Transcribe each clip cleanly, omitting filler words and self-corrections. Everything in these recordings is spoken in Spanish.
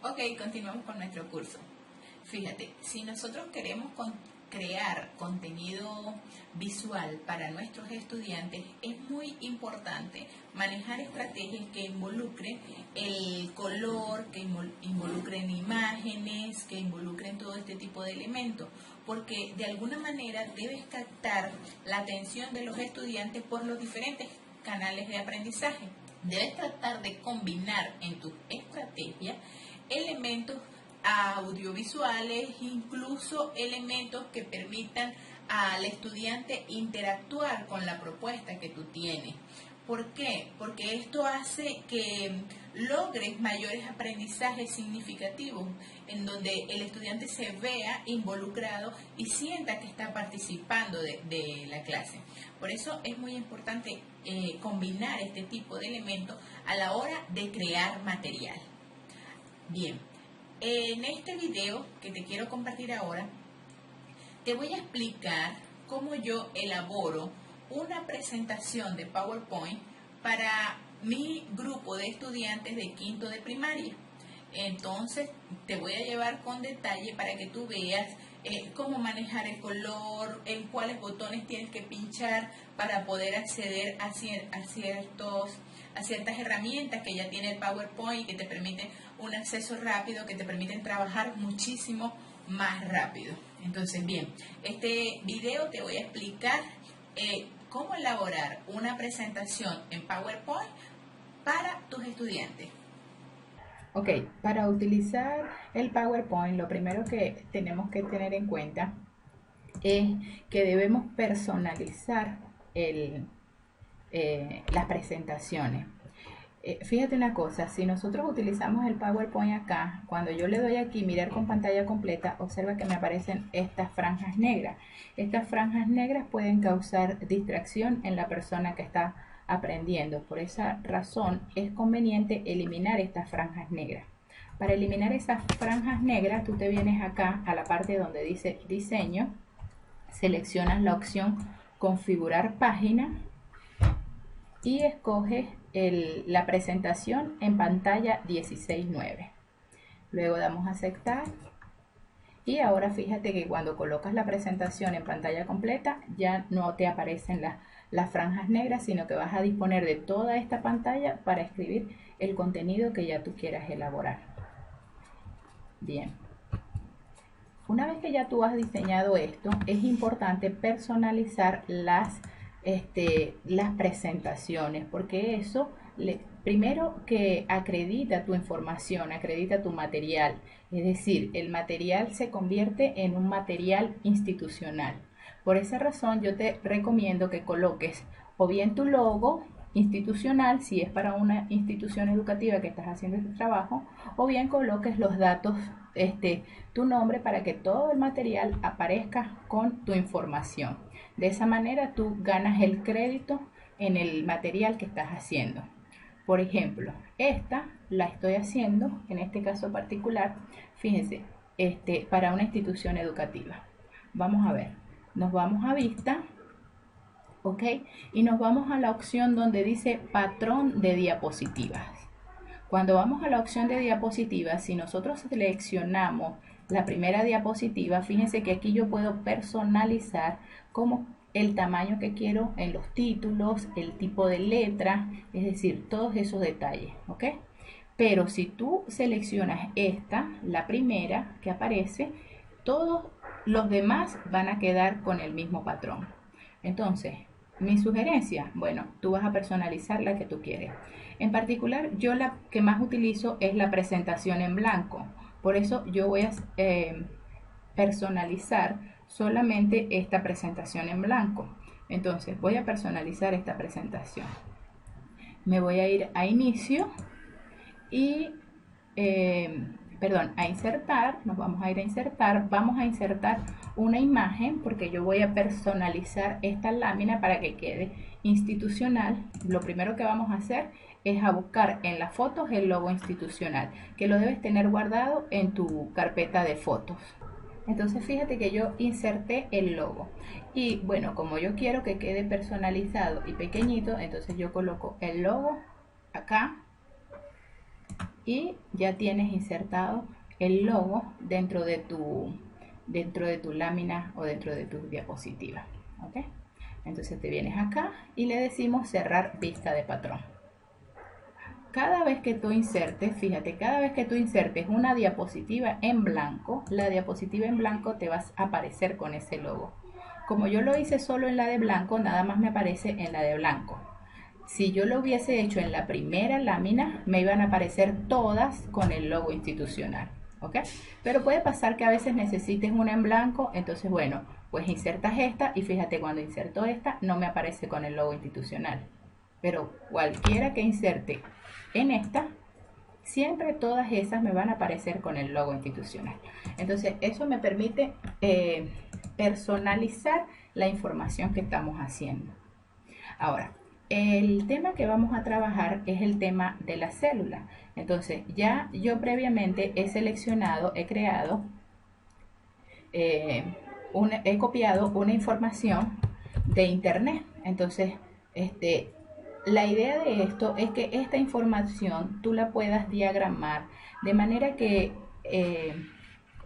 Ok, continuamos con nuestro curso. Fíjate, si nosotros queremos crear contenido visual para nuestros estudiantes, es muy importante manejar estrategias que involucren el color, que involucren imágenes, que involucren todo este tipo de elementos, porque de alguna manera debes captar la atención de los estudiantes por los diferentes canales de aprendizaje. Debes tratar de combinar en tu estrategia elementos audiovisuales, incluso elementos que permitan al estudiante interactuar con la propuesta que tú tienes. ¿Por qué? Porque esto hace que logres mayores aprendizajes significativos, en donde el estudiante se vea involucrado y sienta que está participando de la clase. Por eso es muy importante combinar este tipo de elementos a la hora de crear material. Bien, en este video que te quiero compartir ahora, te voy a explicar cómo yo elaboro una presentación de PowerPoint para mi grupo de estudiantes de quinto de primaria. Entonces te voy a llevar con detalle para que tú veas cómo manejar el color, en cuáles botones tienes que pinchar para poder acceder a ciertas herramientas que ya tiene el PowerPoint, que te permiten un acceso rápido, que te permiten trabajar muchísimo más rápido. Entonces, bien, este video te voy a explicar cómo elaborar una presentación en PowerPoint para tus estudiantes. Ok, para utilizar el PowerPoint, lo primero que tenemos que tener en cuenta es que debemos personalizar las presentaciones. Fíjate una cosa, si nosotros utilizamos el PowerPoint acá, cuando yo le doy aquí mirar con pantalla completa, observa que me aparecen estas franjas negras. Estas franjas negras pueden causar distracción en la persona que está aprendiendo. Por esa razón es conveniente eliminar estas franjas negras. Para eliminar esas franjas negras, tú te vienes acá a la parte donde dice diseño, seleccionas la opción configurar página y escoges la presentación en pantalla 16:9. Luego damos a aceptar y ahora fíjate que cuando colocas la presentación en pantalla completa ya no te aparecen las franjas negras, sino que vas a disponer de toda esta pantalla para escribir el contenido que ya tú quieras elaborar. Bien. Una vez que ya tú has diseñado esto, es importante personalizar las presentaciones, porque eso primero que acredita tu información, acredita tu material, es decir, el material se convierte en un material institucional. Por esa razón yo te recomiendo que coloques o bien tu logo institucional, si es para una institución educativa que estás haciendo este trabajo, o bien coloques los datos, tu nombre, para que todo el material aparezca con tu información. De esa manera tú ganas el crédito en el material que estás haciendo. Por ejemplo, esta la estoy haciendo, en este caso particular, fíjense, para una institución educativa. Vamos a ver, nos vamos a vista, ok, y nos vamos a la opción donde dice patrón de diapositivas. Cuando vamos a la opción de diapositivas, si nosotros seleccionamos la primera diapositiva, fíjense que aquí yo puedo personalizar como el tamaño que quiero en los títulos, el tipo de letra, es decir, todos esos detalles, ¿ok? Pero si tú seleccionas esta, la primera que aparece, todos los demás van a quedar con el mismo patrón. Entonces, mi sugerencia, bueno, tú vas a personalizar la que tú quieres. En particular, yo la que más utilizo es la presentación en blanco. Por eso yo voy a personalizar solamente esta presentación en blanco. Entonces, voy a personalizar esta presentación. Me voy a ir a inicio y a insertar, nos vamos a ir a insertar, vamos a insertar una imagen porque yo voy a personalizar esta lámina para que quede institucional. Lo primero que vamos a hacer es a buscar en las fotos el logo institucional, que lo debes tener guardado en tu carpeta de fotos. Entonces fíjate que yo inserté el logo y bueno, como yo quiero que quede personalizado y pequeñito, entonces yo coloco el logo acá y ya tienes insertado el logo dentro de tu lámina o dentro de tus diapositivas. ¿Ok? Entonces te vienes acá y le decimos cerrar vista de patrón. Cada vez que tú insertes, fíjate, cada vez que tú insertes una diapositiva en blanco, la diapositiva en blanco te va a aparecer con ese logo. Como yo lo hice solo en la de blanco, nada más me aparece en la de blanco. Si yo lo hubiese hecho en la primera lámina, me iban a aparecer todas con el logo institucional. ¿Ok? Pero puede pasar que a veces necesites una en blanco, entonces bueno, pues insertas esta y fíjate, cuando inserto esta no me aparece con el logo institucional. Pero cualquiera que inserte en esta, siempre todas esas me van a aparecer con el logo institucional. Entonces eso me permite personalizar la información que estamos haciendo. Ahora, el tema que vamos a trabajar es el tema de la célula. Entonces ya yo previamente he seleccionado, he creado, he copiado una información de internet. Entonces la idea de esto es que esta información tú la puedas diagramar de manera que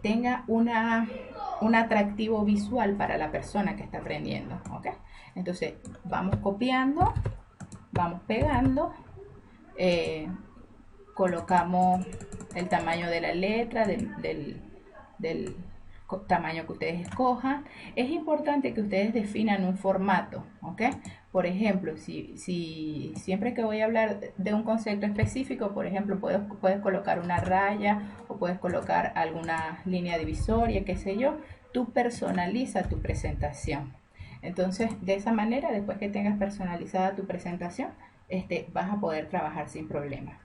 tenga un atractivo visual para la persona que está aprendiendo. ¿Ok? Entonces vamos copiando, vamos pegando, colocamos el tamaño de la letra, del tamaño que ustedes escojan. Es importante que ustedes definan un formato, ¿ok? Por ejemplo, si siempre que voy a hablar de un concepto específico, por ejemplo, puedes colocar una raya o puedes colocar alguna línea divisoria, qué sé yo. Tú personaliza tu presentación. Entonces, de esa manera, después que tengas personalizada tu presentación, vas a poder trabajar sin problema.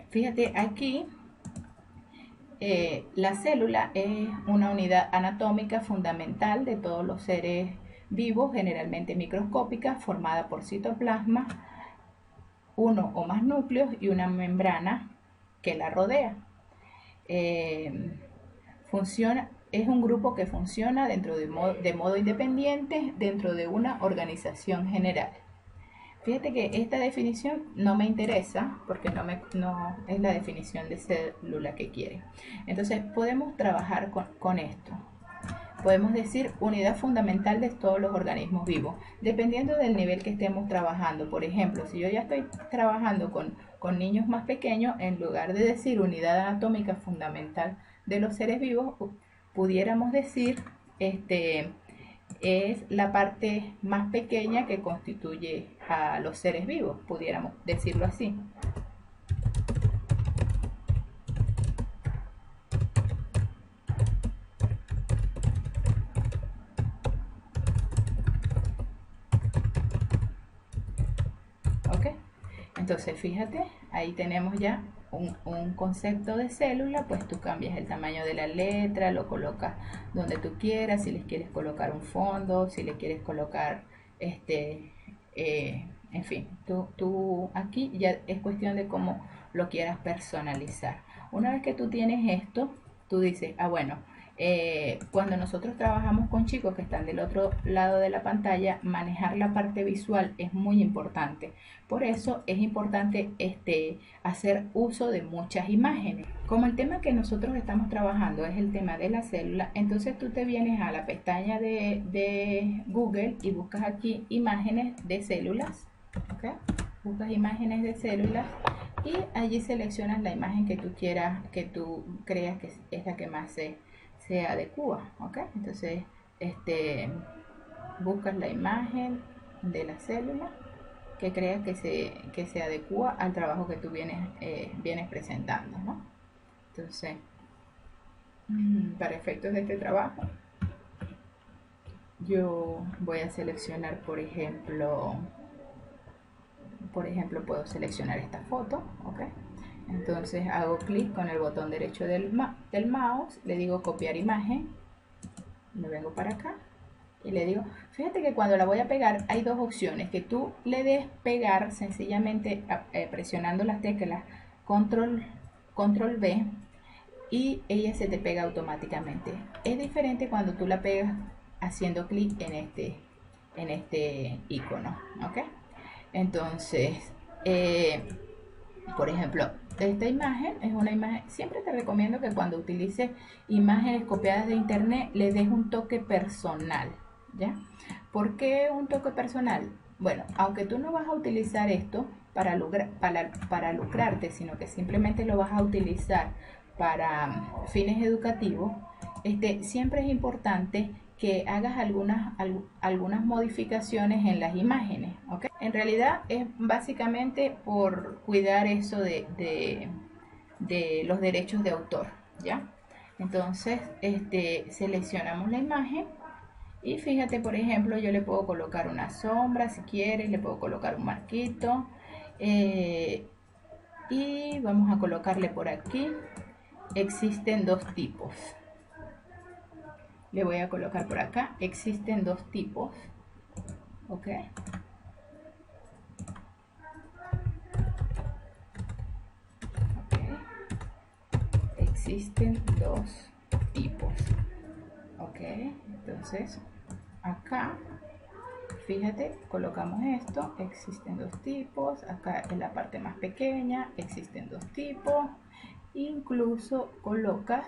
Fíjate aquí. La célula es una unidad anatómica fundamental de todos los seres vivos, generalmente microscópica, formada por citoplasma, uno o más núcleos y una membrana que la rodea. Es un grupo que funciona de modo independiente dentro de una organización general. Fíjate que esta definición no me interesa porque no es la definición de célula que quiere. Entonces podemos trabajar con esto. Podemos decir unidad fundamental de todos los organismos vivos, dependiendo del nivel que estemos trabajando. Por ejemplo, si yo ya estoy trabajando con niños más pequeños, en lugar de decir unidad anatómica fundamental de los seres vivos, pudiéramos decir es la parte más pequeña que constituye a los seres vivos, pudiéramos decirlo así. ¿Ok? Entonces fíjate, ahí tenemos ya un concepto de célula. Pues tú cambias el tamaño de la letra, lo colocas donde tú quieras, si les quieres colocar un fondo, si le quieres colocar en fin, tú aquí ya es cuestión de cómo lo quieras personalizar. Una vez que tú tienes esto, tú dices, bueno, cuando nosotros trabajamos con chicos que están del otro lado de la pantalla, manejar la parte visual es muy importante. Por eso es importante hacer uso de muchas imágenes. Como el tema que nosotros estamos trabajando es el tema de la célula, entonces tú te vienes a la pestaña de Google y buscas aquí imágenes de células. ¿Okay? Buscas imágenes de células y allí seleccionas la imagen que tú quieras, que tú creas que es la que más se adecua. ¿Okay? Entonces buscas la imagen de la célula que creas que se adecua al trabajo que tú vienes presentando, ¿no? Entonces, para efectos de este trabajo, yo voy a seleccionar, por ejemplo, puedo seleccionar esta foto, ¿ok? Entonces hago clic con el botón derecho del mouse, le digo copiar imagen, me vengo para acá y le digo, fíjate que cuando la voy a pegar hay dos opciones, que tú le des pegar sencillamente presionando las teclas control V y ella se te pega automáticamente. Es diferente cuando tú la pegas haciendo clic en este icono, ¿ok? Entonces, por ejemplo, esta imagen es una imagen, siempre te recomiendo que cuando utilices imágenes copiadas de internet le des un toque personal, ¿ya? ¿Por qué un toque personal? Bueno, aunque tú no vas a utilizar esto para lucrarte, sino que simplemente lo vas a utilizar para fines educativos, siempre es importante que hagas algunas modificaciones en las imágenes, ¿ok? En realidad es básicamente por cuidar eso de los derechos de autor, ¿ya? Entonces, seleccionamos la imagen y fíjate, por ejemplo, yo le puedo colocar una sombra si quieres, le puedo colocar un marquito y vamos a colocarle por aquí, existen dos tipos. Le voy a colocar por acá, existen dos tipos, ok. Existen dos tipos, ok. Entonces acá fíjate, colocamos esto, existen dos tipos, acá en la parte más pequeña existen dos tipos, incluso colocas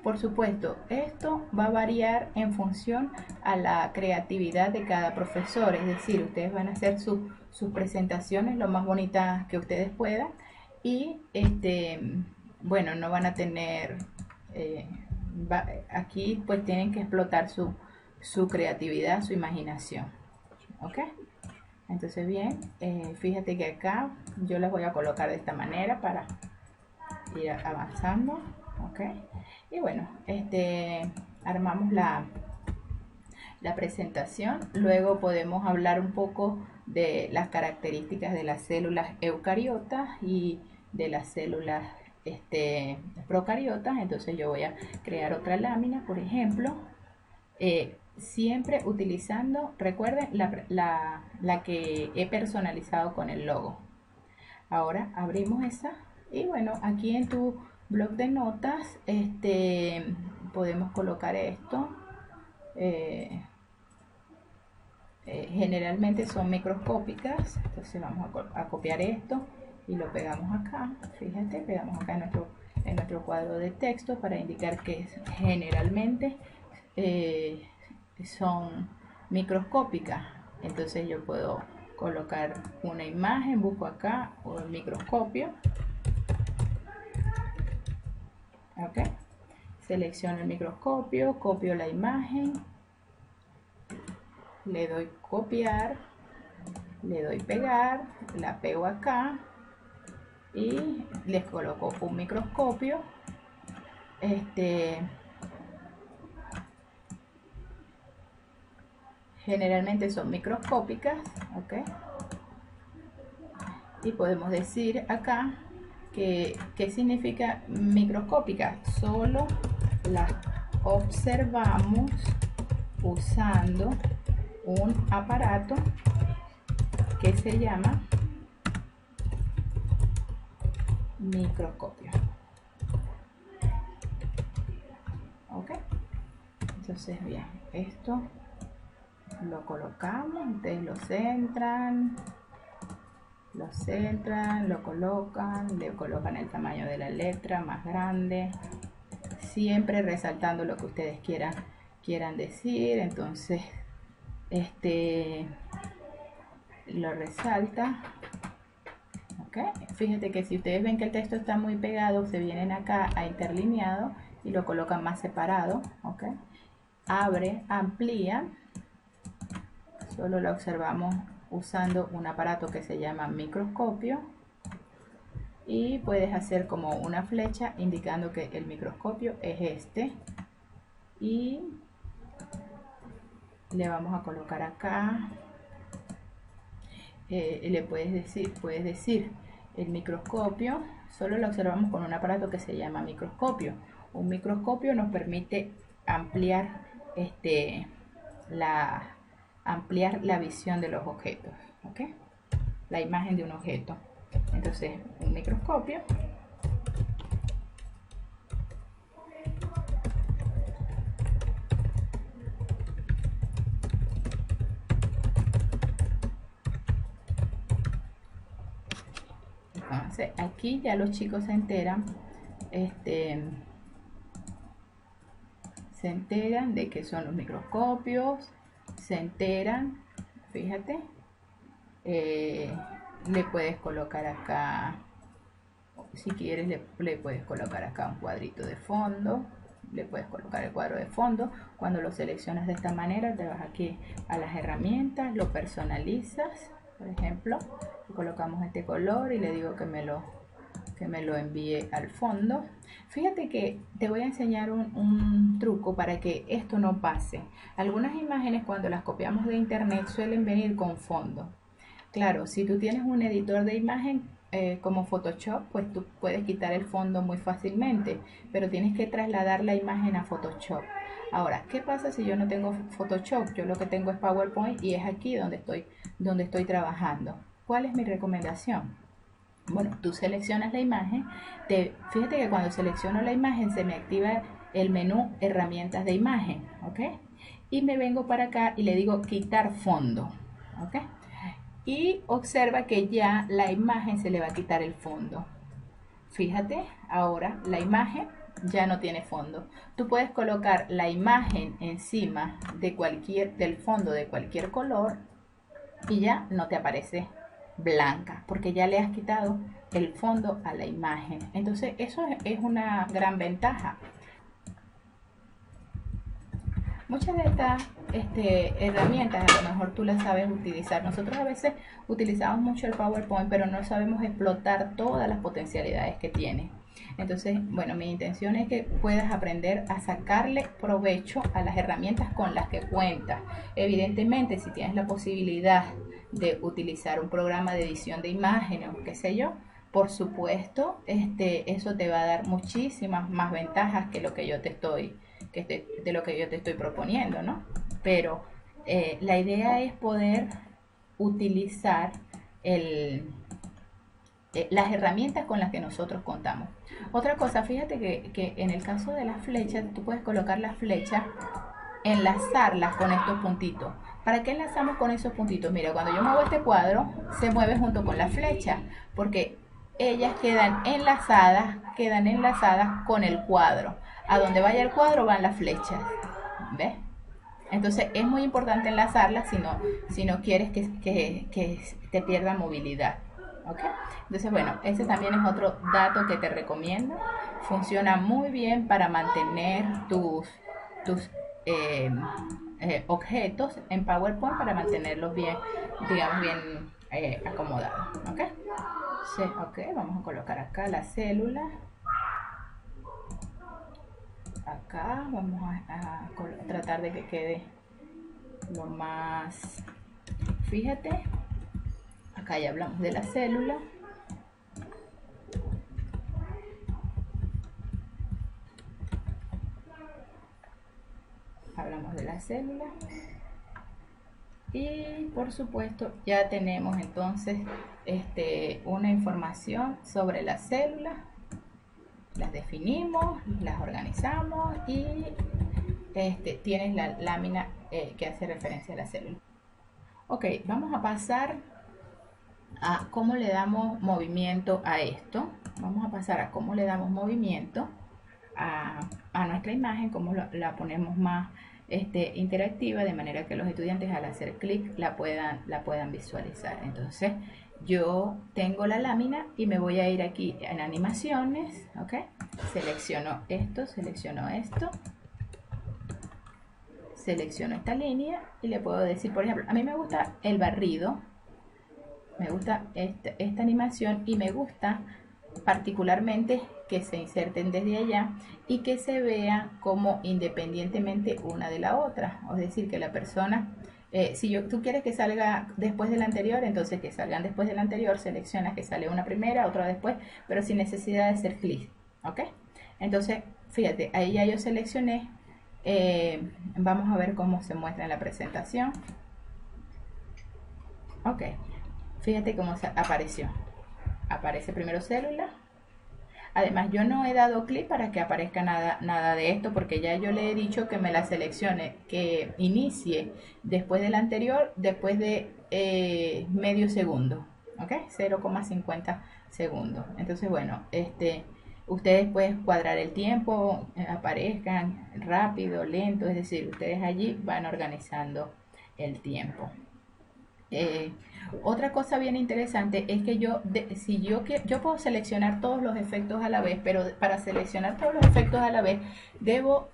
por supuesto, esto va a variar en función a la creatividad de cada profesor, es decir, ustedes van a hacer sus presentaciones lo más bonitas que ustedes puedan y bueno, no van a tener, aquí pues tienen que explotar su creatividad, su imaginación, ¿ok? Entonces bien, fíjate que acá yo las voy a colocar de esta manera para ir avanzando, ¿ok? Y bueno, armamos la presentación. Luego podemos hablar un poco de las características de las células eucariotas y de las células procariotas. Entonces yo voy a crear otra lámina, por ejemplo, siempre utilizando, recuerden, la que he personalizado con el logo. Ahora abrimos esa y bueno, aquí en tu blog de notas podemos colocar esto. Generalmente son microscópicas, entonces vamos a copiar esto y lo pegamos acá. Fíjate, pegamos acá en nuestro cuadro de texto para indicar que generalmente son microscópicas. Entonces yo puedo colocar una imagen, busco acá o el microscopio, ok, selecciono el microscopio, copio la imagen, le doy copiar, le doy pegar, la pego acá y les coloco un microscopio. Generalmente son microscópicas, ok, y podemos decir acá que ¿qué significa microscópica? Solo las observamos usando un aparato que se llama microscopio, ok. Entonces bien, esto lo colocamos, ustedes lo centran, lo colocan, le colocan el tamaño de la letra más grande, siempre resaltando lo que ustedes quieran decir. Entonces lo resalta, ok. Fíjate que si ustedes ven que el texto está muy pegado, se vienen acá a interlineado y lo colocan más separado, ok. Abre, amplía, solo lo observamos usando un aparato que se llama microscopio y puedes hacer como una flecha indicando que el microscopio es este y le vamos a colocar acá, le puedes decir el microscopio, solo lo observamos con un aparato que se llama microscopio. Un microscopio nos permite ampliar ampliar la visión de los objetos, ¿ok? La imagen de un objeto. Entonces, un microscopio. Entonces, Entonces aquí ya los chicos se enteran, se enteran de qué son los microscopios, se enteran, fíjate, le puedes colocar acá, si quieres le puedes colocar acá un cuadrito de fondo, le puedes colocar el cuadro de fondo. Cuando lo seleccionas de esta manera, te vas aquí a las herramientas, lo personalizas, por ejemplo, colocamos este color y le digo que me lo envíe al fondo. Fíjate que te voy a enseñar un truco para que esto no pase. Algunas imágenes cuando las copiamos de internet suelen venir con fondo. Claro, si tú tienes un editor de imagen como Photoshop, pues tú puedes quitar el fondo muy fácilmente, pero tienes que trasladar la imagen a Photoshop. Ahora, ¿qué pasa si yo no tengo Photoshop? Yo lo que tengo es PowerPoint y es aquí donde estoy trabajando. ¿Cuál es mi recomendación? Bueno, tú seleccionas la imagen, fíjate que cuando selecciono la imagen se me activa el menú herramientas de imagen, ¿ok? Y me vengo para acá y le digo quitar fondo, ¿ok? Y observa que ya la imagen se le va a quitar el fondo. Fíjate, ahora la imagen ya no tiene fondo. Tú puedes colocar la imagen encima del fondo de cualquier color y ya no te aparece blanca porque ya le has quitado el fondo a la imagen. Entonces eso es una gran ventaja. Muchas de estas herramientas a lo mejor tú las sabes utilizar. Nosotros a veces utilizamos mucho el PowerPoint, pero no sabemos explotar todas las potencialidades que tiene. Entonces, bueno, mi intención es que puedas aprender a sacarle provecho a las herramientas con las que cuentas. Evidentemente, si tienes la posibilidad de utilizar un programa de edición de imágenes o qué sé yo, por supuesto, eso te va a dar muchísimas más ventajas que lo que yo te estoy proponiendo, ¿no? Pero la idea es poder utilizar las herramientas con las que nosotros contamos. Otra cosa, fíjate que en el caso de las flechas, tú puedes colocar las flechas, enlazarlas con estos puntitos. ¿Para qué enlazamos con esos puntitos? Mira, cuando yo muevo este cuadro, se mueve junto con la flecha, porque ellas quedan enlazadas con el cuadro. A donde vaya el cuadro van las flechas, ¿ves? Entonces es muy importante enlazarlas si no quieres que te pierda movilidad, ¿ok? Entonces, bueno, ese también es otro dato que te recomiendo. Funciona muy bien para mantener tus objetos en PowerPoint, para mantenerlos bien, digamos, bien acomodados, ¿ok? Sí, ok, vamos a colocar acá la célula. Acá vamos a tratar de que quede lo más, fíjate, acá ya hablamos de la célula. Hablamos de la célula y por supuesto ya tenemos entonces una información sobre la célula. Las definimos, las organizamos y tienes la lámina que hace referencia a la célula. Ok, vamos a pasar a cómo le damos movimiento a esto. Vamos a pasar a cómo le damos movimiento a nuestra imagen, cómo la ponemos más interactiva, de manera que los estudiantes al hacer clic la puedan visualizar. Entonces, yo tengo la lámina y me voy a ir aquí en animaciones, ¿ok? Selecciono esto, selecciono esta línea y le puedo decir, por ejemplo, a mí me gusta el barrido, me gusta esta animación y me gusta particularmente que se inserten desde allá y que se vea como independientemente una de la otra, es decir, que la persona... si tú quieres que salga después del anterior, entonces que salgan después del anterior, seleccionas que sale una primera, otra después, pero sin necesidad de hacer clic, ¿ok? Entonces, fíjate, ahí ya yo seleccioné, vamos a ver cómo se muestra en la presentación. Ok, fíjate cómo aparece primero célula. Además, yo no he dado clic para que aparezca nada de esto, porque ya yo le he dicho que me la seleccione, que inicie después del anterior, después de medio segundo, ¿ok? 0,50 segundo. Entonces, bueno, ustedes pueden cuadrar el tiempo, aparezcan rápido, lento, es decir, ustedes allí van organizando el tiempo. Otra cosa bien interesante es que si yo puedo seleccionar todos los efectos a la vez, pero para seleccionar todos los efectos a la vez debo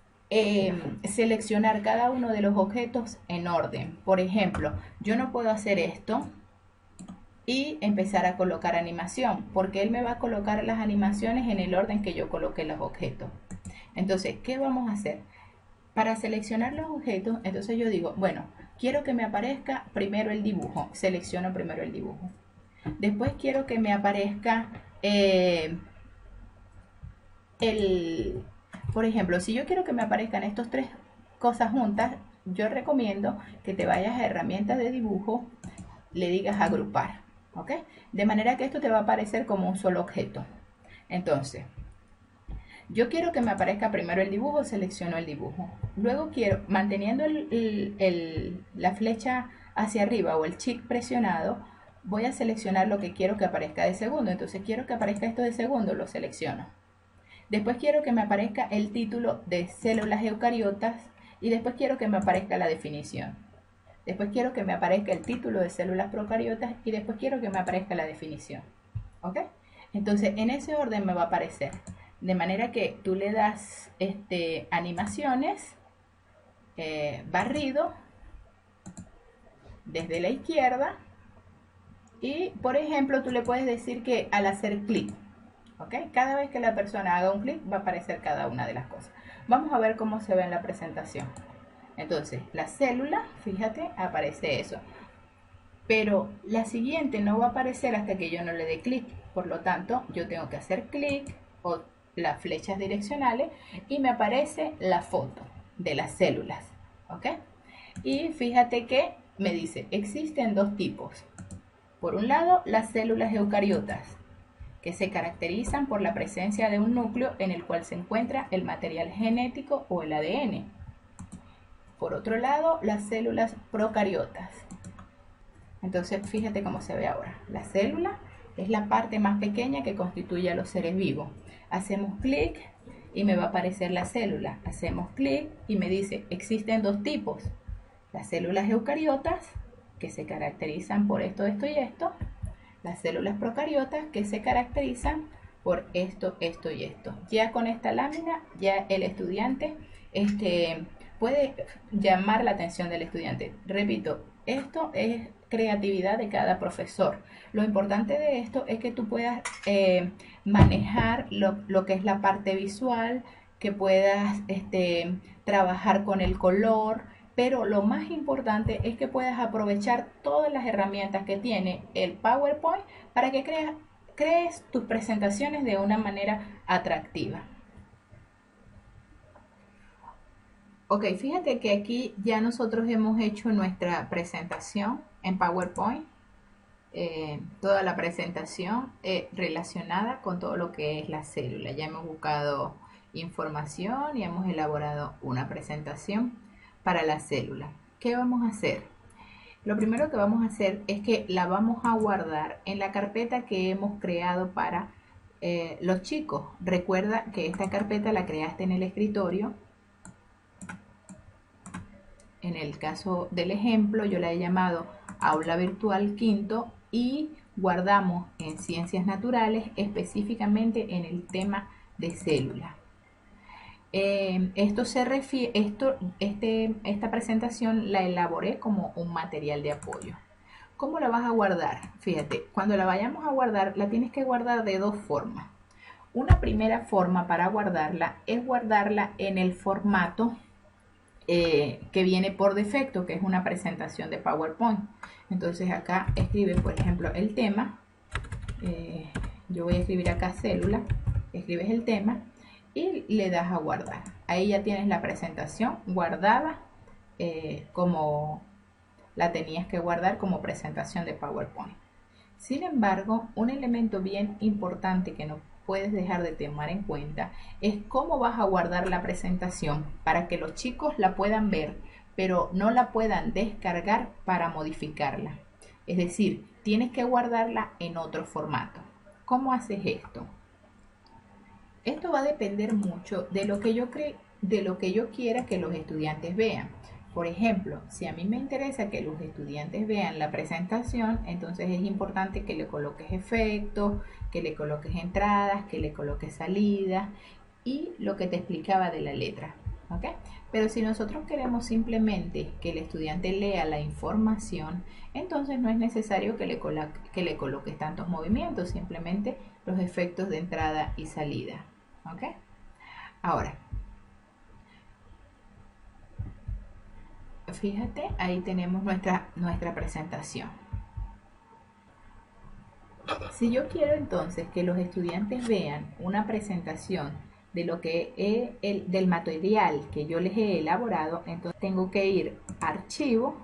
seleccionar cada uno de los objetos en orden. Por ejemplo, yo no puedo hacer esto y empezar a colocar animación, porque él me va a colocar las animaciones en el orden que yo coloque los objetos. Entonces, ¿qué vamos a hacer? Para seleccionar los objetos, entonces yo digo, bueno, quiero que me aparezca primero el dibujo. Selecciono primero el dibujo. Después quiero que me aparezca por ejemplo, si yo quiero que me aparezcan estas tres cosas juntas, yo recomiendo que te vayas a herramientas de dibujo, le digas agrupar, ¿ok? De manera que esto te va a aparecer como un solo objeto. Entonces, yo quiero que me aparezca primero el dibujo, selecciono el dibujo. Luego quiero, manteniendo la flecha hacia arriba o el shift presionado, voy a seleccionar lo que quiero que aparezca de segundo. Entonces quiero que aparezca esto de segundo, lo selecciono. Después quiero que me aparezca el título de células eucariotas y después quiero que me aparezca la definición. Después quiero que me aparezca el título de células procariotas y después quiero que me aparezca la definición. ¿Ok? Entonces en ese orden me va a aparecer. De manera que tú le das animaciones, barrido, desde la izquierda. Y por ejemplo tú le puedes decir que al hacer clic, ¿ok? Cada vez que la persona haga un clic va a aparecer cada una de las cosas. Vamos a ver cómo se ve en la presentación. Entonces la célula, fíjate, aparece eso. Pero la siguiente no va a aparecer hasta que yo no le dé clic. Por lo tanto, yo tengo que hacer clic o las flechas direccionales y me aparece la foto de las células, ¿ok? Y fíjate que me dice, existen dos tipos. Por un lado, las células eucariotas, que se caracterizan por la presencia de un núcleo en el cual se encuentra el material genético o el ADN. Por otro lado, las células procariotas. Entonces, fíjate cómo se ve ahora. La célula es la parte más pequeña que constituye a los seres vivos. Hacemos clic y me va a aparecer la célula. Hacemos clic y me dice, existen dos tipos. Las células eucariotas, que se caracterizan por esto, esto y esto. Las células procariotas, que se caracterizan por esto, esto y esto. Ya con esta lámina, ya el estudiante puede llamar la atención del estudiante. Repito, esto es creatividad de cada profesor. Lo importante de esto es que tú puedas manejar lo que es la parte visual, que puedas trabajar con el color, pero lo más importante es que puedas aprovechar todas las herramientas que tiene el PowerPoint para que crees tus presentaciones de una manera atractiva. Ok, fíjate que aquí ya nosotros hemos hecho nuestra presentación en PowerPoint. Toda la presentación relacionada con todo lo que es la célula. Ya hemos buscado información y hemos elaborado una presentación para la célula. ¿Qué vamos a hacer? Lo primero que vamos a hacer es que la vamos a guardar en la carpeta que hemos creado para los chicos. Recuerda que esta carpeta la creaste en el escritorio. En el caso del ejemplo, yo la he llamado Aula Virtual Quinto y guardamos en Ciencias Naturales, específicamente en el tema de células. Esta presentación la elaboré como un material de apoyo. ¿Cómo la vas a guardar? Fíjate, cuando la vayamos a guardar, la tienes que guardar de dos formas. Una primera forma para guardarla es guardarla en el formato que viene por defecto, que es una presentación de PowerPoint. Entonces acá escribe, por ejemplo, el tema. Yo voy a escribir acá célula, escribes el tema y le das a guardar. Ahí ya tienes la presentación guardada como la tenías que guardar como presentación de PowerPoint. Sin embargo, un elemento bien importante que no puedes dejar de tomar en cuenta es cómo vas a guardar la presentación para que los chicos la puedan ver, pero no la puedan descargar para modificarla. Es decir, tienes que guardarla en otro formato. ¿Cómo haces esto? Esto va a depender mucho de lo que yo quiera que los estudiantes vean. Por ejemplo, si a mí me interesa que los estudiantes vean la presentación, entonces es importante que le coloques efectos, que le coloques entradas, que le coloques salidas y lo que te explicaba de la letra. ¿Ok? Pero si nosotros queremos simplemente que el estudiante lea la información, entonces no es necesario que le coloques tantos movimientos, simplemente los efectos de entrada y salida. ¿Ok? Ahora, fíjate, ahí tenemos nuestra presentación. Si yo quiero entonces que los estudiantes vean una presentación de lo que es del material que yo les he elaborado, entonces tengo que ir a archivo,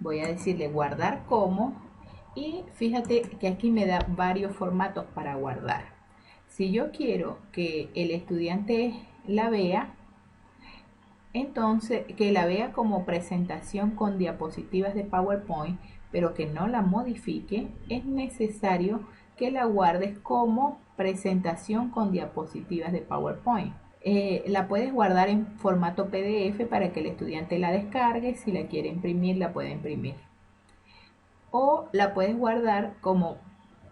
voy a decirle guardar como, y fíjate que aquí me da varios formatos para guardar. Si yo quiero que el estudiante la vea, entonces que la vea como presentación con diapositivas de PowerPoint, pero que no la modifique, es necesario que la guardes como presentación con diapositivas de PowerPoint. La puedes guardar en formato PDF para que el estudiante la descargue. Si la quiere imprimir, la puede imprimir. O la puedes guardar como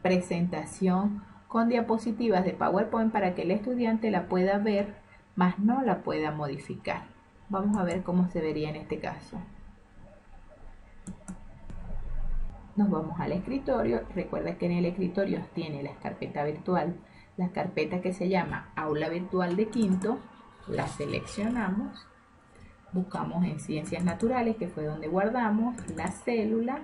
presentación con diapositivas de PowerPoint para que el estudiante la pueda ver, mas no la pueda modificar. Vamos a ver cómo se vería en este caso. Nos vamos al escritorio. Recuerda que en el escritorio tiene la carpeta virtual, la carpeta que se llama Aula Virtual de Quinto. La seleccionamos, buscamos en Ciencias Naturales, que fue donde guardamos, la célula,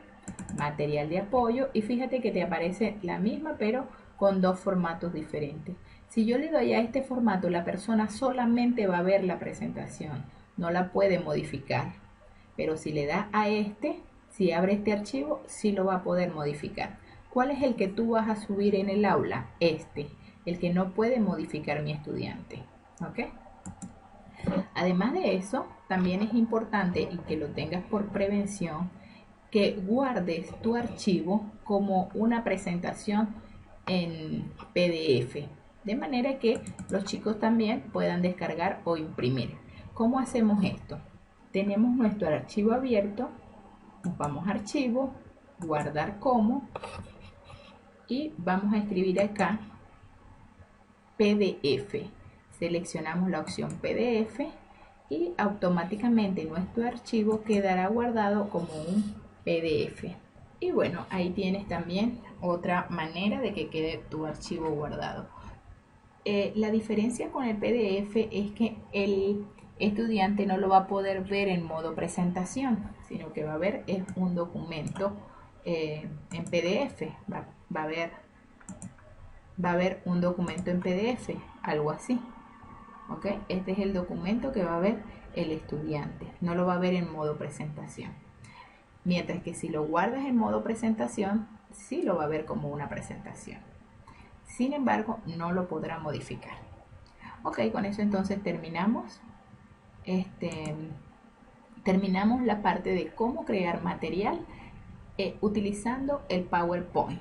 material de apoyo, y fíjate que te aparece la misma pero con dos formatos diferentes. Si yo le doy a este formato, la persona solamente va a ver la presentación, no la puede modificar. Pero si le da a este, si abre este archivo, sí lo va a poder modificar. ¿Cuál es el que tú vas a subir en el aula? Este, el que no puede modificar mi estudiante. ¿Ok? Además de eso, también es importante, y que lo tengas por prevención, que guardes tu archivo como una presentación en PDF, de manera que los chicos también puedan descargar o imprimir. ¿Cómo hacemos esto? Tenemos nuestro archivo abierto, nos vamos a archivo, guardar como, y vamos a escribir acá PDF. Seleccionamos la opción PDF y automáticamente nuestro archivo quedará guardado como un PDF. Y bueno, ahí tienes también otra manera de que quede tu archivo guardado. La diferencia con el PDF es que el estudiante no lo va a poder ver en modo presentación, sino que va a ver es un documento en PDF. Va a ver un documento en PDF, algo así. ¿Ok? Este es el documento que va a ver el estudiante, no lo va a ver en modo presentación. Mientras que si lo guardas en modo presentación, sí lo va a ver como una presentación. Sin embargo, no lo podrá modificar. Ok, con eso entonces terminamos. Terminamos la parte de cómo crear material utilizando el PowerPoint.